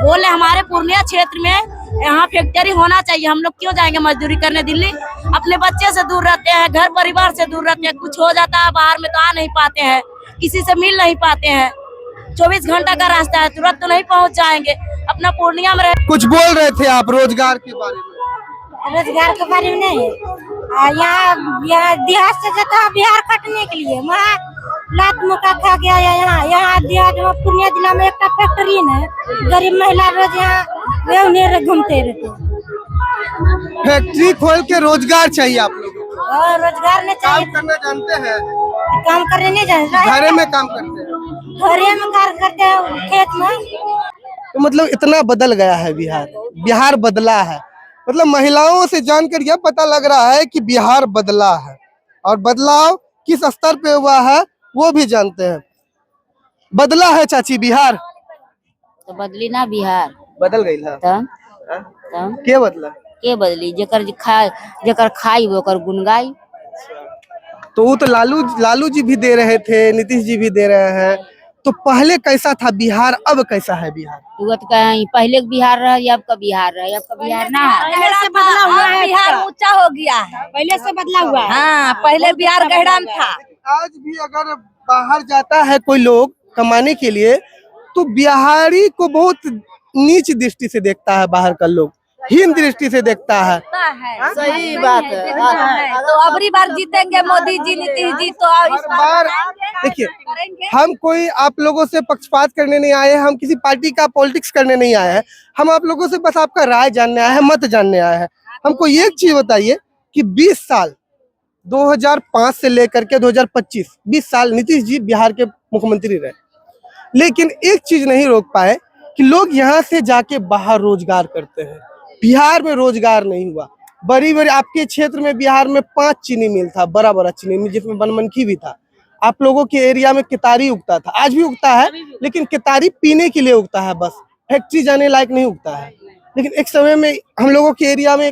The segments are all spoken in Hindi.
बोले हमारे पूर्णिया क्षेत्र में यहाँ फैक्ट्री होना चाहिए, हम लोग क्यों जाएंगे मजदूरी करने दिल्ली। अपने बच्चे से दूर रहते हैं, घर परिवार से दूर रहते हैं, कुछ हो जाता है बाहर में तो आ नहीं पाते हैं, किसी से मिल नहीं पाते हैं। 24 घंटा का रास्ता है, तुरंत तो नहीं पहुँच जाएंगे। अपना पूर्णिया में कुछ बोल रहे थे आप रोजगार के बारे में। रोजगार के बारे में नहीं, यहाँ देहात से जाता है बिहार काटने के लिए, वहाँ लात मुका खा गया है। यहाँ देहात में पूर्णिया जिला में एक फैक्ट्री है, गरीब महिला रोज यहाँ घूमते रहते। फैक्ट्री खोल के रोजगार चाहिए आप लोगों को। और रोजगार नहीं चाहिए। काम करना जानते हैं? काम करने नहीं जानते, घरे में काम करते हैं, घरे में कार्य करते हैं, खेत में। तो मतलब इतना बदल गया है बिहार, बिहार बदला है। मतलब महिलाओं से जानकर यह पता लग रहा है कि बिहार बदला है, और बदलाव किस स्तर पे हुआ है वो भी जानते हैं। बदला है चाची बिहार, तो बदली ना बिहार, बदल गई है। के बदला? के बदली जेकर खाई ओकर गुन गाई। तो वो तो लालू जी भी दे रहे थे, नीतीश जी भी दे रहे हैं। तो पहले कैसा था बिहार, अब कैसा है बिहार? पहले बिहार रहा, अब का बिहार रहा, अब का बिहार ना है। पहले से बदला हुआ है, बिहार ऊंचा हो गया है, पहले से बदला हुआ है। हाँ पहले बिहार गहरा में था। आज भी अगर बाहर जाता है कोई लोग कमाने के लिए तो बिहारी को बहुत नीच दृष्टि से देखता है, बाहर का लोग हीन दृष्टि से देखता है। सही बात है। तो अबरी बार जीतेंगे मोदी जी, नीतीश जी, तो इस बार देखिए, हम कोई आप लोगों से पक्षपात करने नहीं आए हैं, हम किसी पार्टी का पॉलिटिक्स करने नहीं आए हैं। हम आप लोगों से बस आपका राय जानने आए हैं, मत जानने आए हैं। हमको एक चीज बताइए कि 20 साल 2005 से लेकर के 2025 20 साल नीतीश जी बिहार के मुख्यमंत्री रहे, लेकिन एक चीज नहीं रोक पाए कि लोग यहाँ से जाके बाहर रोजगार करते हैं। बिहार में रोजगार नहीं हुआ। बड़ी बड़ी आपके क्षेत्र में बिहार में 5 चीनी मिल था, बड़ा बड़ा चीनी मिल, जिसमें बनमनखी भी था। आप लोगों के एरिया में केतारी उगता था, आज भी उगता है, लेकिन केतारी पीने के लिए उगता है, बस फैक्ट्री जाने लायक नहीं उगता है। लेकिन एक समय में हम लोगों के एरिया में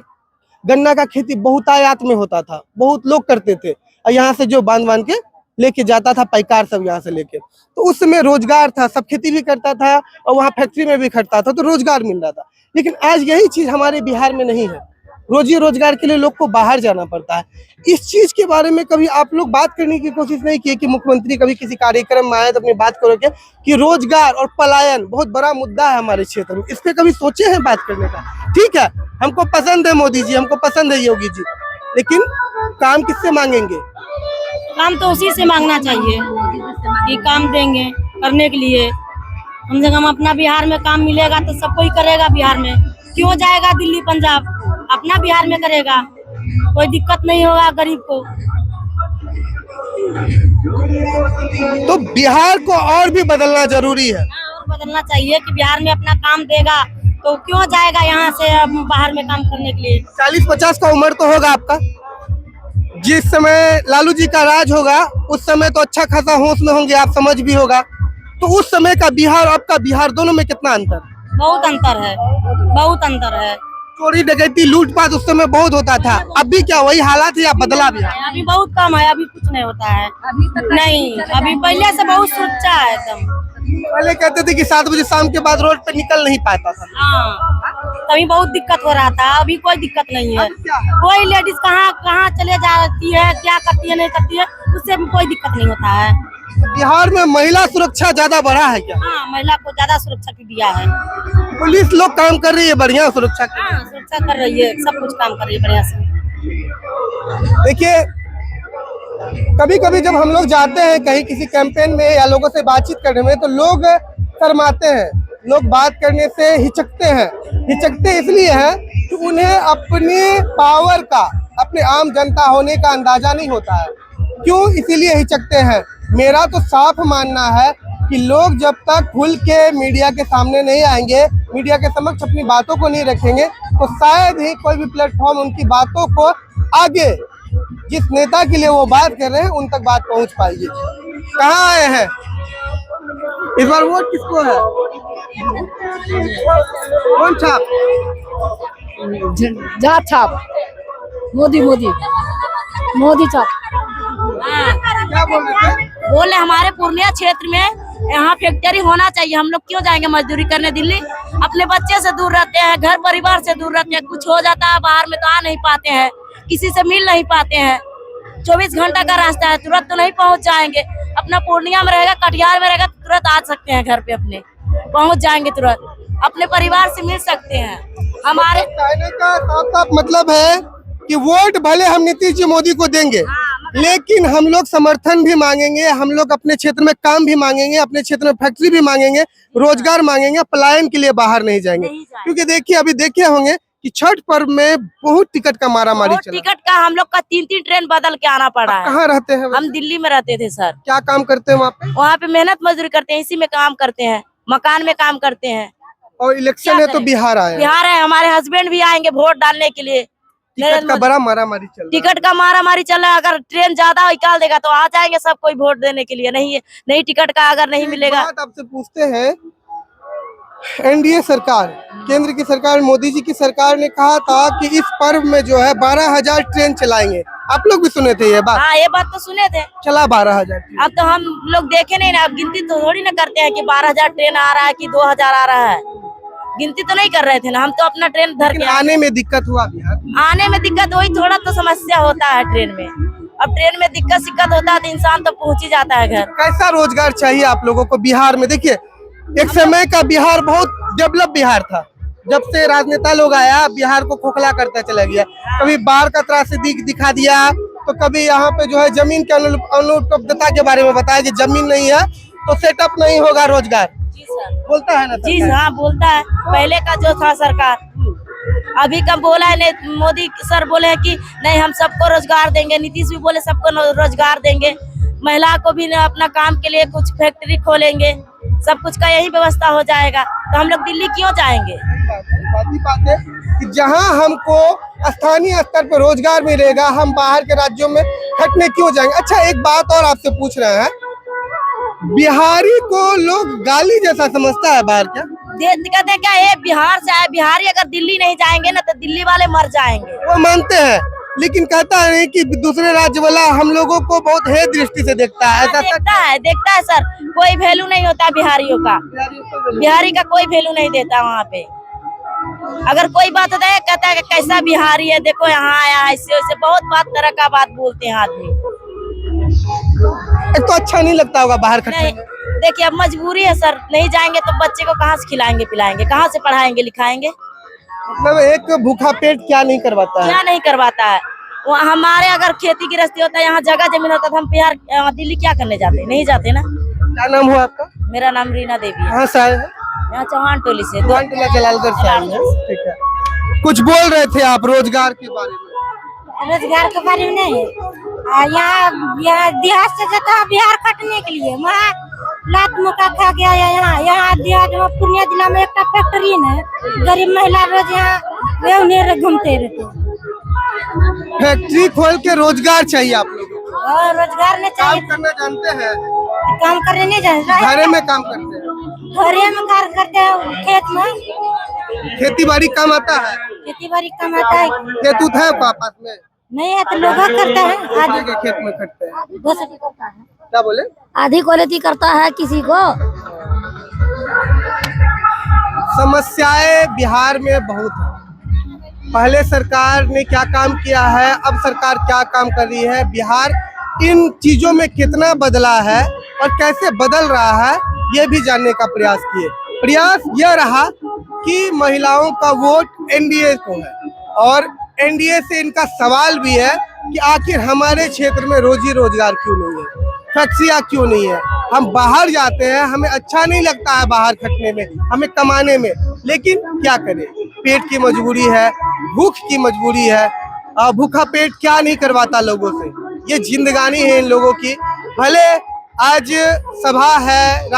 गन्ना का खेती बहुतायात में होता था, बहुत लोग करते थे, और यहाँ से जो बांध के लेके जाता था पैकार सब यहाँ से लेके, तो उस समय रोजगार था, सब खेती भी करता था और वहाँ फैक्ट्री में भी खटता था, तो रोजगार मिल रहा था। लेकिन आज यही चीज हमारे बिहार में नहीं है। रोजी रोजगार के लिए लोग को बाहर जाना पड़ता है। इस चीज के बारे में कभी आप लोग बात करने की कोशिश नहीं की कि मुख्यमंत्री कभी किसी कार्यक्रम में आए तो अपनी बात करोगे कि रोजगार और पलायन बहुत बड़ा मुद्दा है हमारे क्षेत्र में, इस पे कभी सोचे हैं बात करने का? ठीक है, हमको पसंद है मोदी जी, हमको पसंद है योगी जी, लेकिन काम किससे मांगेंगे? काम तो उसी से मांगना चाहिए कि काम देंगे करने के लिए। कम से कम अपना बिहार में काम मिलेगा तो सब कोई करेगा बिहार में, क्यों जाएगा दिल्ली पंजाब, अपना बिहार में करेगा, कोई दिक्कत नहीं होगा गरीब को। तो बिहार को और भी बदलना जरूरी है। और बदलना चाहिए कि बिहार में अपना काम देगा तो क्यों जाएगा यहाँ से बाहर में काम करने के लिए। 40-50 का उम्र तो होगा आपका। जिस समय लालू जी का राज होगा उस समय तो अच्छा खासा होश में होंगे आप, समझ भी होगा। तो उस समय का बिहार और अब का बिहार दोनों में कितना अंतर? बहुत अंतर है, बहुत अंतर है। चोरी डकैती लूटपाट उस समय बहुत होता था, अभी क्या वही हालात है या बदला भी है? अभी बहुत कम है, अभी कुछ नहीं होता है। नहीं, अभी पहले से बहुत सुरक्षा है एकदम। पहले कहते थे कि 7 बजे शाम के बाद रोड पे निकल नहीं पाता था। हाँ, तभी बहुत दिक्कत हो रहा था, अभी कोई दिक्कत नहीं है। कोई लेडीज कहाँ चले जाती है, क्या करती है नहीं करती है, उससे कोई दिक्कत नहीं होता है। बिहार में महिला सुरक्षा ज्यादा बढ़ा है क्या? हाँ, महिला को ज्यादा सुरक्षा दिया है। पुलिस लोग काम कर रही है बढ़िया सुरक्षा की। हाँ, सुरक्षा कर रही है, सब कुछ काम कर रही है बढ़िया से। देखिए, कभी कभी जब हम लोग जाते हैं कहीं किसी कैंपेन में या लोगों से बातचीत करने में तो लोग शर्माते हैं, लोग बात करने से हिचकते हैं। हिचकते इसलिए हैं कि उन्हें अपने पावर का, अपने आम जनता होने का अंदाजा नहीं होता है। क्यों इसीलिए हिचकते हैं? मेरा तो साफ मानना है कि लोग जब तक खुल के मीडिया के सामने नहीं आएंगे, मीडिया के समक्ष अपनी बातों को नहीं रखेंगे, तो शायद ही कोई भी प्लेटफॉर्म उनकी बातों को आगे जिस नेता के लिए वो बात कर रहे हैं उन तक बात पहुंच पाएगी। कहाँ आए हैं इस बार? वोट किसको है? कौन छाप? जहाँ छाप मोदी छाप। क्या बोल रहे थे? बोले हमारे पूर्णिया क्षेत्र में यहाँ फैक्ट्री होना चाहिए, हम लोग क्यों जाएंगे मजदूरी करने दिल्ली। अपने बच्चे से दूर रहते हैं, घर परिवार से दूर रहते हैं। कुछ हो जाता है बाहर में तो आ नहीं पाते हैं, किसी से मिल नहीं पाते हैं। 24 घंटा का रास्ता है, तुरंत तो नहीं पहुंच जाएंगे। अपना पूर्णिया में रहेगा, कटिहार में रहेगा, तुरंत आ सकते हैं घर पे, अपने पहुंच जाएंगे, तुरंत अपने परिवार से मिल सकते हैं। हमारे कहने का साफ मतलब है कि वोट भले हम नीतीश जी मोदी को देंगे, लेकिन हम लोग समर्थन भी मांगेंगे, हम लोग अपने क्षेत्र में काम भी मांगेंगे, अपने क्षेत्र में फैक्ट्री भी मांगेंगे, रोजगार मांगेंगे, पलायन के लिए बाहर नहीं जाएंगे। क्योंकि देखिए, अभी देखे होंगे कि छठ पर्व में बहुत टिकट का मारामारी चला। टिकट का हम लोग का 3-3 ट्रेन बदल के आना पड़ा है। कहाँ रहते हैं? हम दिल्ली में रहते थे सर। क्या काम करते हैं वहाँ पे? वहाँ पे मेहनत मजदूरी करते हैं, इसी में काम करते हैं, मकान में काम करते हैं। और इलेक्शन है तो बिहार आए। बिहार है, हमारे हस्बैंड भी आएंगे वोट डालने के लिए। टिकट का बड़ा मारामारी चल रहा है। टिकट का मारामारी चल रहा है। अगर ट्रेन ज्यादा निकाल देगा तो आ जाएंगे सब कोई वोट देने के लिए। नहीं टिकट का अगर नहीं मिलेगा। बात आपसे पूछते हैं, एनडीए सरकार, केंद्र की सरकार, मोदी जी की सरकार ने कहा था कि इस पर्व में जो है 12,000 ट्रेन चलाएंगे। आप लोग भी सुने थे ये बात? हाँ, ये बात तो सुने थे। चला 12,000 ट्रेन। अब तो हम लोग देखे नहीं ना, अब गिनती तो थोड़ी ना करते हैं कि 12,000 ट्रेन आ रहा है कि 2,000 आ रहा है। गिनती तो नहीं कर रहे थे ना, हम तो अपना ट्रेन धर के। आने में दिक्कत हुआ बिहार? आने में दिक्कत वही थोड़ा तो समस्या होता है ट्रेन में। अब ट्रेन में दिक्कत होता है तो इंसान तो पहुंच ही जाता है घर। कैसा रोजगार चाहिए आप लोगों को बिहार में? देखिए, एक समय का बिहार बहुत डेवलप बिहार था। जब से राजनेता लोग आया, बिहार को खोखला करता चला गया। कभी बाढ़ का त्रासदी दिखा दिया, तो कभी यहाँ पे जो है जमीन के अनुपलब्धता के बारे में बताया कि जमीन नहीं है तो सेटअप नहीं होगा रोजगार। जी सर, बोलता है ना? जी हाँ, बोलता है। पहले का जो था सरकार, अभी का बोला है नहीं। मोदी सर बोले हैं कि नहीं हम सबको रोजगार देंगे। नीतीश भी बोले सबको रोजगार देंगे। महिला को भी अपना काम के लिए कुछ फैक्ट्री खोलेंगे, सब कुछ का यही व्यवस्था हो जाएगा। तो हम लोग दिल्ली क्यों जाएंगे? बात है कि जहां हमको स्थानीय स्तर पर रोजगार मिलेगा, हम बाहर के राज्यों में खटने क्यों जाएंगे? अच्छा, एक बात और आपसे पूछ रहे हैं, बिहारी को लोग गाली जैसा समझता है बाहर क्या? कहते हैं क्या ये बिहार से आए, बिहारी अगर दिल्ली नहीं जाएंगे ना तो दिल्ली वाले मर जाएंगे। वो मानते हैं, लेकिन कहता है कि दूसरे राज्य वाला हम लोगों को बहुत हे दृष्टि से देखता है। ऐसा देखता है सर। कोई वैल्यू नहीं होता बिहारियों का। बिहारी का कोई वैल्यू नहीं देता वहाँ पे। अगर कोई बात होता है कहता है कि कैसा बिहारी है, देखो यहाँ आया है, इससे वैसे बहुत तरह का बात बोलते हैं आदमी। तो अच्छा नहीं लगता होगा बाहर खटने में? देखिए, अब मजबूरी है सर, नहीं जाएंगे तो बच्चे को कहाँ से खिलाएंगे पिलाएंगे, कहाँ से पढ़ाएंगे लिखाएंगे? मतलब एक भूखा पेट क्या नहीं करवाता है? क्या नहीं करवाता है। हमारे अगर खेती गृहस्थी होता है, यहाँ जगह जमीन होता तो हम बिहार दिल्ली क्या करने जाते? नहीं जाते ना। क्या नाम हुआ आपका? मेरा नाम रीना देवी है। कहाँ से आए हैं? यहाँ चौहान टोली से। जलालगढ़ से आए हैं। ठीक है, कुछ बोल रहे थे आप रोजगार के बारे में? रोजगार के बारे में नहीं, यहाँ देहात से जाता है बिहार कटने के लिए, वहाँ लात मुका खा गया। यहाँ देहात में पूर्णिया जिला में एक फैक्ट्री है, गरीब महिला रोज यहाँ घूमते रहते। फैक्ट्री खोल के रोजगार चाहिए आप लोगों को? और रोजगार नहीं चाहिए। काम करना जानते हैं? काम करने नहीं जानते। घरे में काम करते हैं? घरे में कार्य करते हैं, खेत में। खेती बाड़ी काम आता है? खेती बाड़ी काम आता है। खेत उत है पास में? नहीं है तो लोग करते हैं, आधी के खेत में खटते हैं। करता है। क्या बोले? आधी क्वालिटी करता है किसी को। समस्याएं बिहार में बहुत है। पहले सरकार ने क्या काम किया है, अब सरकार क्या काम कर रही है, बिहार इन चीजों में कितना बदला है और कैसे बदल रहा है, ये भी जानने का प्रयास किए। प्रयास यह रहा कि महिलाओं का वोट एनडीए को है, और एनडीए से इनका सवाल भी है कि आखिर हमारे क्षेत्र में रोजी रोजगार क्यों नहीं है, फैक्ट्रियाँ क्यों नहीं है। हम बाहर जाते हैं, हमें अच्छा नहीं लगता है बाहर खटने में, हमें कमाने में, लेकिन क्या करें, पेट की मजबूरी है, भूख की मजबूरी है। भूखा पेट क्या नहीं करवाता लोगों से, ये जिंदगानी है इन लोगों की। भले आज सभा है,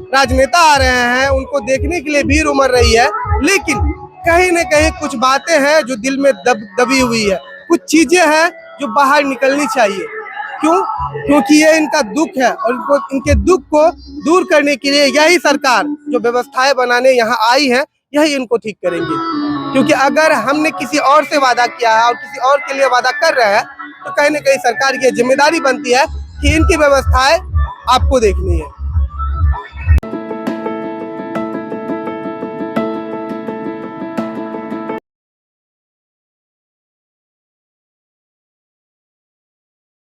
राजनेता आ रहे हैं, उनको देखने के लिए भीड़ उमड़ रही है, लेकिन कहीं न कहीं कुछ बातें हैं जो दिल में दबी हुई है, कुछ चीजें हैं जो बाहर निकलनी चाहिए। क्यों? क्योंकि ये इनका दुख है, और इनके दुख को दूर करने के लिए यही सरकार जो व्यवस्थाएं बनाने यहाँ आई है, यही इनको ठीक करेंगे। क्योंकि अगर हमने किसी और से वादा किया है और किसी और के लिए वादा कर रहे हैं, तो कहीं न कहीं सरकार की जिम्मेदारी बनती है कि इनकी व्यवस्थाएं आपको देखनी है।